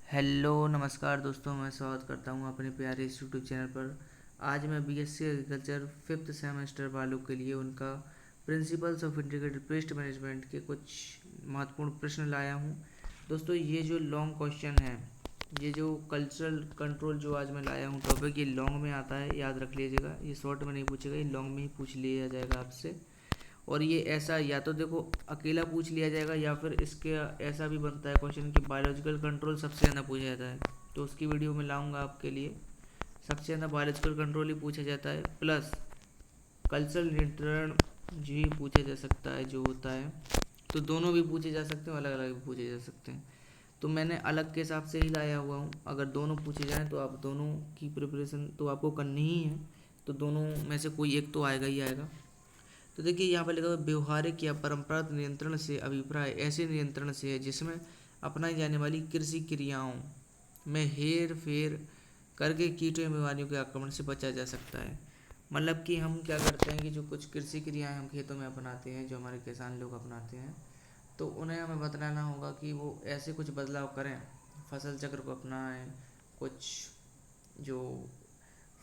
Hello नमस्कार दोस्तों, मैं स्वागत करता हूं अपने प्यारे इस यूट्यूब चैनल पर। आज मैं बीएससी एग्रीकल्चर फिफ्थ सेमेस्टर वालों के लिए उनका principles of integrated pest management के कुछ महत्वपूर्ण प्रश्न लाया हूं। दोस्तों, ये जो लॉन्ग क्वेश्चन है, ये जो कल्चरल कंट्रोल जो आज मैं लाया हूं टॉपिक, ये लॉन्ग में आता है, याद रख लीजिएगा। ये शॉर्ट में नहीं पूछेगा, ये लॉन्ग में ही पूछ लिया जाएगा आपसे। और ये ऐसा या तो देखो अकेला पूछ लिया जाएगा, या फिर इसके ऐसा भी बनता है क्वेश्चन कि बायोलॉजिकल कंट्रोल सबसे ज़्यादा पूछा जाता है, तो उसकी वीडियो में लाऊंगा आपके लिए। सबसे ज़्यादा बायोलॉजिकल कंट्रोल ही पूछा जाता है, प्लस कल्चरल नियंत्रण भी पूछा जा सकता है जो होता है। तो दोनों भी पूछे जा सकते हैं, अलग अलग भी पूछे जा सकते हैं। तो मैंने अलग के हिसाब से ही लाया हुआ हूँ। अगर दोनों पूछे जाएँ तो आप दोनों की प्रिपरेशन तो आपको करनी ही है, तो दोनों में से कोई एक तो आएगा ही आएगा। तो देखिए यहाँ पर लिखा हुआ है, व्यवहारिक या परंपरागत नियंत्रण से अभिप्राय ऐसे नियंत्रण से है जिसमें अपनाई जाने वाली कृषि क्रियाओं में हेर फेर करके कीटों या बीमारियों के आक्रमण से बचा जा सकता है। मतलब कि हम क्या करते हैं कि जो कुछ कृषि क्रियाएं हम खेतों में अपनाते हैं, जो हमारे किसान लोग अपनाते हैं, तो उन्हें हमें बताना होगा कि वो ऐसे कुछ बदलाव करें, फसल चक्र को अपनाएं, कुछ जो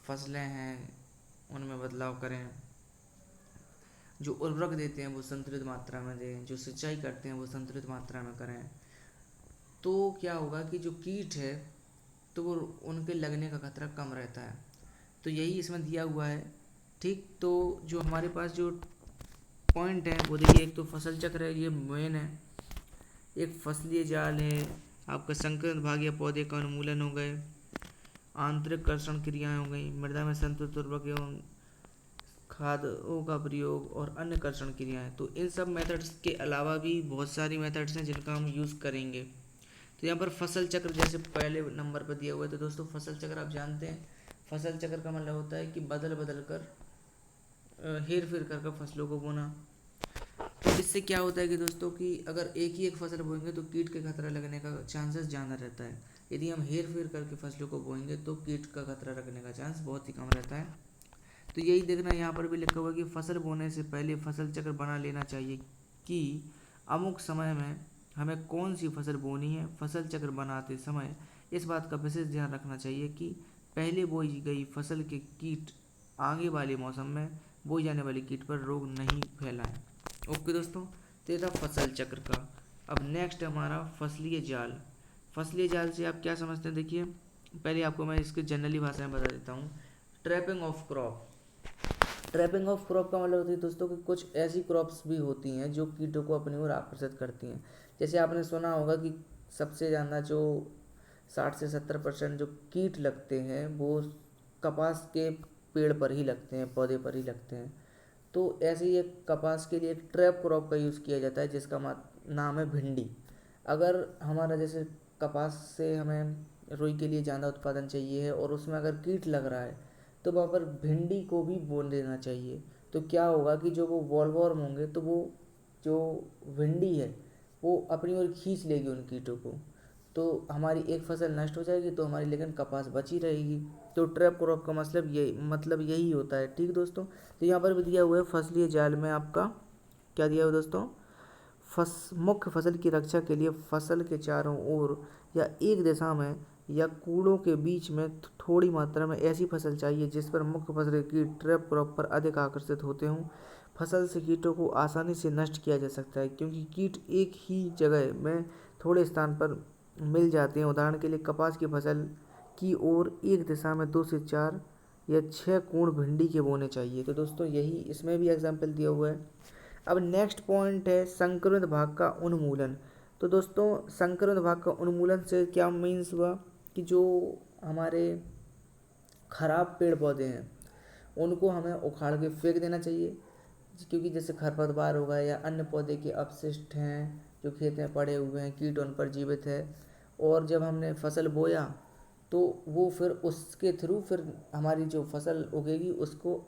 फसलें हैं उनमें बदलाव करें, जो उर्वरक देते हैं वो संतुलित मात्रा में दें, जो सिंचाई करते हैं वो संतुलित मात्रा में करें। तो क्या होगा कि जो कीट है तो वो उनके लगने का खतरा कम रहता है। तो यही इसमें दिया हुआ है। ठीक, तो जो हमारे पास जो पॉइंट है वो देखिए, एक तो फसल चक्र है, ये मेन है। एक फसलीय जाल है, आपका संकरण भाग या पौधे का उन्मूलन हो गए, आंतरिक कर्षण क्रियाएं हो गई, मृदा में संतुलित उर्वरक एवं खादों का प्रयोग और अन्य कर्षण क्रियाएं। तो इन सब मेथड्स के अलावा भी बहुत सारी मेथड्स हैं जिनका हम यूज़ करेंगे। तो यहाँ पर फसल चक्र जैसे पहले नंबर पर दिया हुआ है, तो दोस्तों फसल चक्र आप जानते हैं, फसल चक्र का मतलब होता है कि बदल बदल कर हेर फेर कर फसलों को बोना। तो इससे क्या होता है कि दोस्तों कि अगर एक फसल बोएंगे तो कीट के खतरा लगने का चांसेस ज़्यादा रहता है। यदि हम हेर फेर करके फसलों को बोएंगे तो कीट का खतरा लगने का चांस बहुत ही कम रहता है। तो यही देखना, यहाँ पर भी लिखा हुआ है कि फसल बोने से पहले फसल चक्र बना लेना चाहिए कि अमुक समय में हमें कौन सी फसल बोनी है। फसल चक्र बनाते समय इस बात का विशेष ध्यान रखना चाहिए कि पहले बोई गई फसल के कीट आगे वाले मौसम में बोई जाने वाली कीट पर रोग नहीं फैलाएं। ओके दोस्तों, तो ये था फसल चक्र का। अब नेक्स्ट हमारा फसलीय जाल। फसलीय जाल से आप क्या समझते हैं, देखिए पहले आपको मैं इसके जनरली भाषा में बता देता हूँ। Trapping of crop. Trapping of crop का मतलब होती है दोस्तों कि कुछ ऐसी क्रॉप्स भी होती हैं जो कीटों को अपनी ओर आकर्षित करती हैं। जैसे आपने सुना होगा कि सबसे ज़्यादा जो 60 से 70% जो कीट लगते हैं वो कपास के पेड़ पर ही लगते हैं, पौधे पर ही लगते हैं। तो ऐसे ही एक कपास के लिए एक ट्रैप क्रॉप का यूज़ किया जाता है जिसका नाम है भिंडी। अगर हमारा जैसे कपास से हमें रुई के लिए ज़्यादा उत्पादन चाहिए है और उसमें अगर कीट लग रहा है, तो वहाँ पर भिंडी को भी बोल देना चाहिए। तो क्या होगा कि जो वो वॉलवॉर्म होंगे तो वो जो भिंडी है वो अपनी ओर खींच लेगी उन कीटों को, तो हमारी एक फसल नष्ट हो जाएगी तो हमारी लेकिन कपास बची रहेगी। तो ट्रैप क्रॉप का मतलब यही होता है। ठीक दोस्तों, तो यहाँ पर भी दिया हुआ है फसलीय जाल में आपका क्या दिया हुआ है दोस्तों, मुख्य फसल की रक्षा के लिए फसल के चारों ओर या एक दिशा में या कूड़ों के बीच में थोड़ी मात्रा में ऐसी फसल चाहिए जिस पर मुख्य फसल के कीट ट्रैप क्रॉप पर अधिक आकर्षित होते हों। फसल से कीटों को आसानी से नष्ट किया जा सकता है क्योंकि कीट एक ही जगह में थोड़े स्थान पर मिल जाते हैं। उदाहरण के लिए कपास की फसल की ओर एक दिशा में 2 से 4 या 6 कोण भिंडी के बोने चाहिए। तो दोस्तों यही इसमें भी एग्जाम्पल दिया हुआ है। अब नेक्स्ट पॉइंट है संक्रमित भाग का उन्मूलन। तो दोस्तों संक्रमित भाग का उन्मूलन से क्या मीन्स हुआ कि जो हमारे खराब पेड़ पौधे हैं उनको हमें उखाड़ के फेंक देना चाहिए, क्योंकि जैसे खरपतवार हो गए या अन्य पौधे के अपशिष्ट हैं जो खेत में पड़े हुए हैं, कीट उन पर जीवित है, और जब हमने फसल बोया तो वो फिर उसके थ्रू फिर हमारी जो फसल उगेगी उसको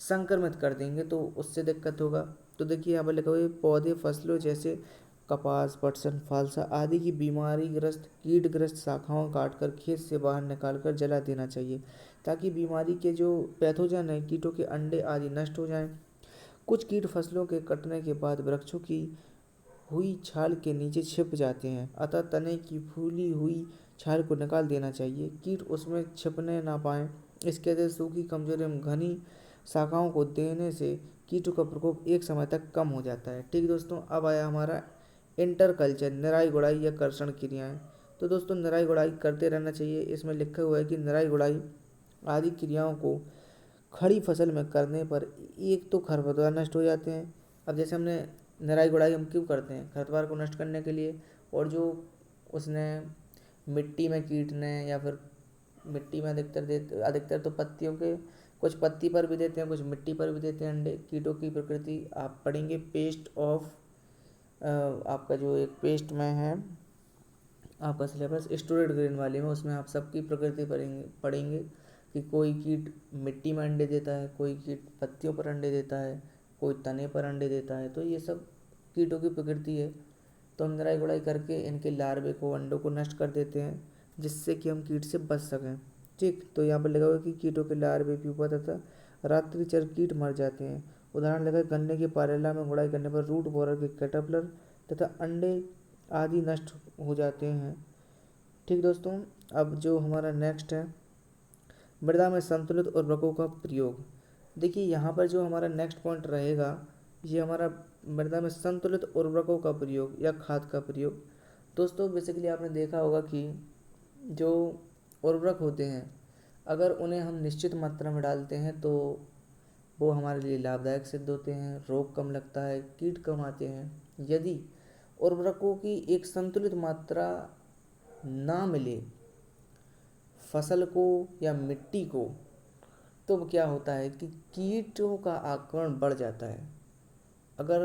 संक्रमित कर देंगे, तो उससे दिक्कत होगा। तो देखिए यहाँ पर लिखा हुआ है पौधे फसलों जैसे कपास, पटसन, फालसा आदि की बीमारी ग्रस्त कीटग्रस्त शाखाओं काटकर खेत से बाहर निकालकर जला देना चाहिए ताकि बीमारी के जो पैथोजन है, कीटों के अंडे आदि नष्ट हो जाएं। कुछ कीट फसलों के कटने के बाद वृक्षों की हुई छाल के नीचे छिप जाते हैं, अतः तने की फूली हुई छाल को निकाल देना चाहिए, कीट उसमें छिपने ना पाएं। इसके अतिरिक्त सूखी, कमजोर एवं घनी शाखाओं को देने से कीटों का प्रकोप एक समय तक कम हो जाता है। ठीक दोस्तों, अब आया हमारा इंटर कल्चर, निराई गुड़ाई या कर्षण क्रियाएं। तो दोस्तों निराई गुड़ाई करते रहना चाहिए। इसमें लिखा हुआ है कि निराई गुड़ाई आदि क्रियाओं को खड़ी फसल में करने पर एक तो खरपतवार नष्ट हो जाते हैं। अब जैसे हमने निराई गुड़ाई हम क्यों करते हैं? खरपतवार को नष्ट करने के लिए, और जो उसने मिट्टी में कीटने या फिर मिट्टी में अधिकतर तो पत्तियों के, कुछ पत्ती पर भी देते हैं, कुछ मिट्टी पर भी देते हैं अंडे। कीटों की प्रकृति आप पढ़ेंगे पेस्ट ऑफ, आपका जो एक पेस्ट में है आपका सिलेबस स्टूडेंट ग्रेन वाले में, उसमें आप सबकी प्रकृति पढ़ेंगे कि कोई कीट मिट्टी में अंडे देता है, कोई कीट पत्तियों पर अंडे देता है, कोई तने पर अंडे देता है। तो ये सब कीटों की प्रकृति है। तो हम निराई गुड़ाई करके इनके लार्वे को, अंडों को नष्ट कर देते हैं, जिससे कि हम कीट से बच सकें। ठीक, तो यहाँ पर लिखा हुआ है कि कीटों के लार्वे, प्यूपा तथा रात्रिचर कीट मर जाते हैं। उदाहरण लिखा है, गन्ने की पारेला में गुड़ाई करने पर रूट बोरर के कैटरपिलर तथा अंडे आदि नष्ट हो जाते हैं। ठीक दोस्तों, अब जो हमारा नेक्स्ट है मृदा में संतुलित उर्वरकों का प्रयोग। देखिए यहाँ पर जो हमारा नेक्स्ट पॉइंट रहेगा, ये हमारा मृदा में संतुलित उर्वरकों का प्रयोग या खाद का प्रयोग। दोस्तों बेसिकली आपने देखा होगा कि जो उर्वरक होते हैं, अगर उन्हें हम निश्चित मात्रा में डालते हैं तो वो हमारे लिए लाभदायक सिद्ध होते हैं, रोग कम लगता है, कीट कम आते हैं। यदि उर्वरकों की एक संतुलित मात्रा ना मिले फसल को या मिट्टी को, तो क्या होता है कि कीटों का आक्रमण बढ़ जाता है। अगर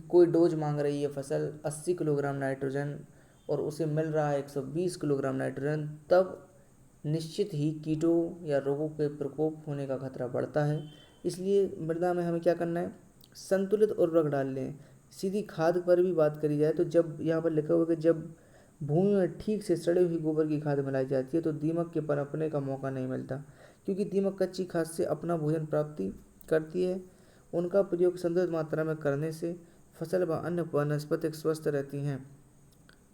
कोई डोज मांग रही है फसल 80 किलोग्राम नाइट्रोजन और उसे मिल रहा है 120 किलोग्राम नाइट्रोजन, तब निश्चित ही कीटों या रोगों के प्रकोप होने का खतरा बढ़ता है। इसलिए मृदा में हमें क्या करना है? संतुलित उर्वरक डाल लें। सीधी खाद पर भी बात करी जाए तो जब यहाँ पर लिखा हुआ है कि जब भूमि में ठीक से सड़ी हुई गोबर की खाद मिलाई जाती है तो दीमक के पनपने का मौका नहीं मिलता, क्योंकि दीमक कच्ची खाद से अपना भोजन प्राप्ति करती है। उनका प्रयोग संतुलित मात्रा में करने से फसल व अन्य वनस्पति स्वस्थ रहती हैं।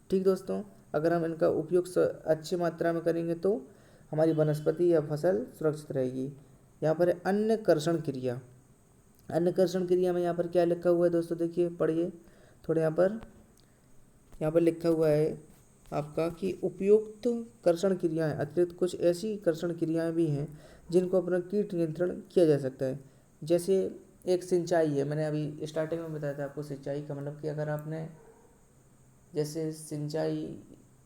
ठीक दोस्तों, अगर हम इनका उपयोग अच्छी मात्रा में करेंगे तो हमारी वनस्पति या फसल सुरक्षित रहेगी। यहाँ पर अन्य कर्षण क्रिया। अन्य कर्षण क्रिया में यहाँ पर क्या लिखा हुआ है दोस्तों, देखिए पढ़िए थोड़े। यहाँ पर लिखा हुआ है आपका कि उपयुक्त कर्षण क्रियाएं अतिरिक्त कुछ ऐसी कर्षण क्रियाएं भी हैं जिनको अपना कीट नियंत्रण किया जा सकता है। जैसे एक सिंचाई है, मैंने अभी स्टार्टिंग में बताया था आपको। सिंचाई का मतलब कि अगर आपने जैसे सिंचाई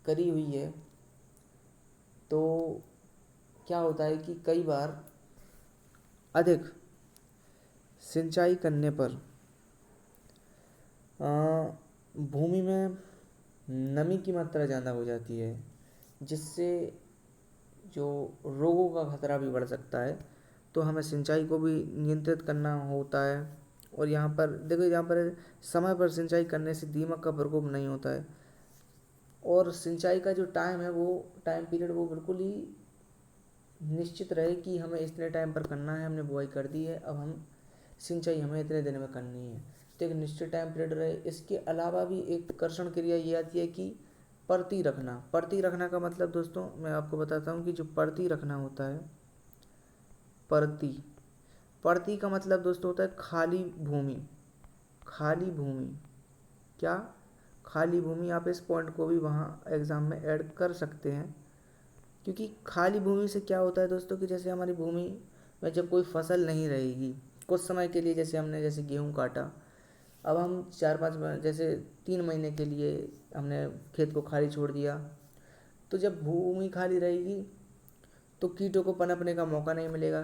करी हुई है तो क्या होता है कि कई बार अधिक सिंचाई करने पर भूमि में नमी की मात्रा ज़्यादा हो जाती है, जिससे जो रोगों का खतरा भी बढ़ सकता है। तो हमें सिंचाई को भी नियंत्रित करना होता है। और यहाँ पर देखो, यहाँ पर समय पर सिंचाई करने से दीमक का प्रकोप नहीं होता है। और सिंचाई का जो टाइम है, वो टाइम पीरियड वो बिल्कुल ही निश्चित रहे कि हमें इतने टाइम पर करना है। हमने बुआई कर दी है, अब हम सिंचाई हमें इतने दिन में करनी है, तो एक निश्चित टाइम पीरियड रहे। इसके अलावा भी एक कर्षण क्रिया ये आती है कि परती रखना। परती रखना का मतलब दोस्तों मैं आपको बताता हूँ कि जो परती रखना होता है, परती का मतलब दोस्तों होता है खाली भूमि। खाली भूमि, क्या खाली भूमि? आप इस पॉइंट को भी वहाँ एग्ज़ाम में ऐड कर सकते हैं, क्योंकि खाली भूमि से क्या होता है दोस्तों कि जैसे हमारी भूमि में जब कोई फसल नहीं रहेगी कुछ समय के लिए, जैसे हमने जैसे गेहूँ काटा, अब हम 4-5 जैसे 3 महीने के लिए हमने खेत को खाली छोड़ दिया, तो जब भूमि खाली रहेगी तो कीटों को पनपने का मौका नहीं मिलेगा।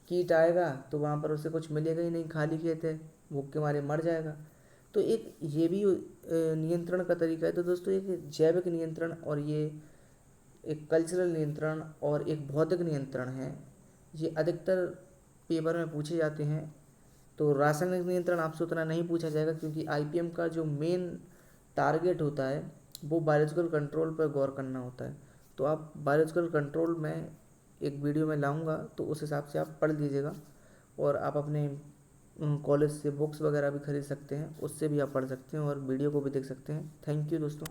कीट आएगा तो वहाँ पर उसे कुछ मिलेगा ही नहीं, खाली खेत है, भूख के मारे मर जाएगा। तो एक ये भी नियंत्रण का तरीका है। तो दोस्तों एक जैविक नियंत्रण और ये एक कल्चरल नियंत्रण और एक भौतिक नियंत्रण है। ये अधिकतर पेपर में पूछे जाते हैं। तो रासायनिक नियंत्रण आपसे उतना नहीं पूछा जाएगा, क्योंकि आईपीएम का जो मेन टारगेट होता है वो बायोलॉजिकल कंट्रोल पर गौर करना होता है। तो आप बायोलॉजिकल कंट्रोल में एक वीडियो में लाऊंगा, तो उस हिसाब से आप पढ़ लीजिएगा और आप अपने कॉलेज से बुक्स वगैरह भी खरीद सकते हैं, उससे भी आप पढ़ सकते हैं और वीडियो को भी देख सकते हैं। थैंक यू दोस्तों।